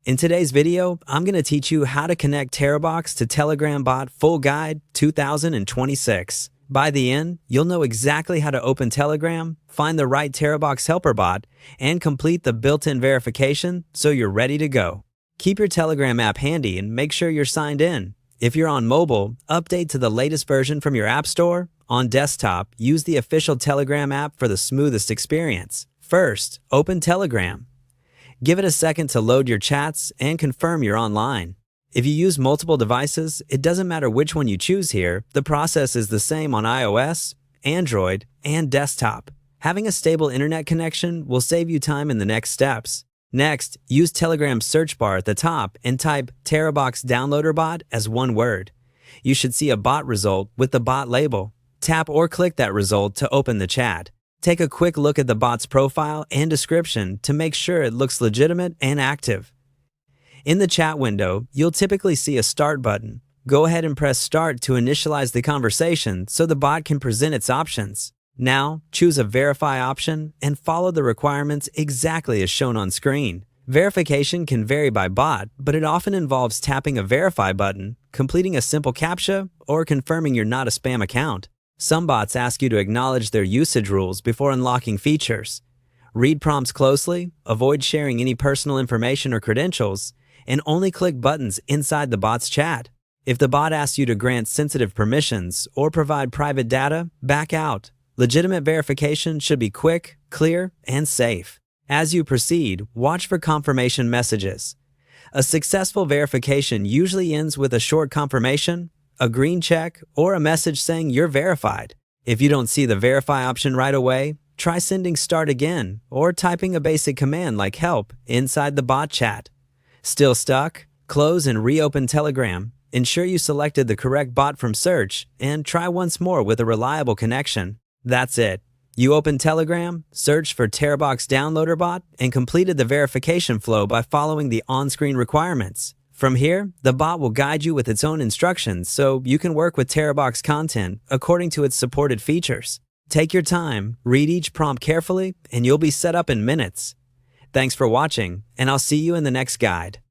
In today's video, I'm going to teach you how to connect TeraBox to Telegram Bot Full Guide 2026. By the end, you'll know exactly how to open Telegram, find the right TeraBox helper bot, and complete the built-in verification so you're ready to go. Keep your Telegram app handy and make sure you're signed in. If you're on mobile, update to the latest version from your app store. On desktop, use the official Telegram app for the smoothest experience. First, open Telegram. Give it a second to load your chats and confirm you're online. If you use multiple devices, it doesn't matter which one you choose here, the process is the same on iOS, Android, and desktop. Having a stable internet connection will save you time in the next steps. Next, use Telegram's search bar at the top and type TeraBox Downloader Bot as one word. You should see a bot result with the bot label. Tap or click that result to open the chat. Take a quick look at the bot's profile and description to make sure it looks legitimate and active. In the chat window, you'll typically see a Start button. Go ahead and press Start to initialize the conversation so the bot can present its options. Now, choose a Verify option and follow the requirements exactly as shown on screen. Verification can vary by bot, but it often involves tapping a Verify button, completing a simple CAPTCHA, or confirming you're not a spam account. Some bots ask you to acknowledge their usage rules before unlocking features. Read prompts closely, avoid sharing any personal information or credentials, and only click buttons inside the bot's chat. If the bot asks you to grant sensitive permissions or provide private data, back out. Legitimate verification should be quick, clear, and safe. As you proceed, watch for confirmation messages. A successful verification usually ends with a short confirmation, a green check, or a message saying you're verified. If you don't see the Verify option right away, try sending Start again or typing a basic command like Help inside the bot chat. Still stuck? Close and reopen Telegram. Ensure you selected the correct bot from search and try once more with a reliable connection. That's it. You opened Telegram, searched for TeraBox Downloader Bot, and completed the verification flow by following the on-screen requirements. From here, the bot will guide you with its own instructions so you can work with TeraBox content according to its supported features. Take your time, read each prompt carefully, and you'll be set up in minutes. Thanks for watching, and I'll see you in the next guide.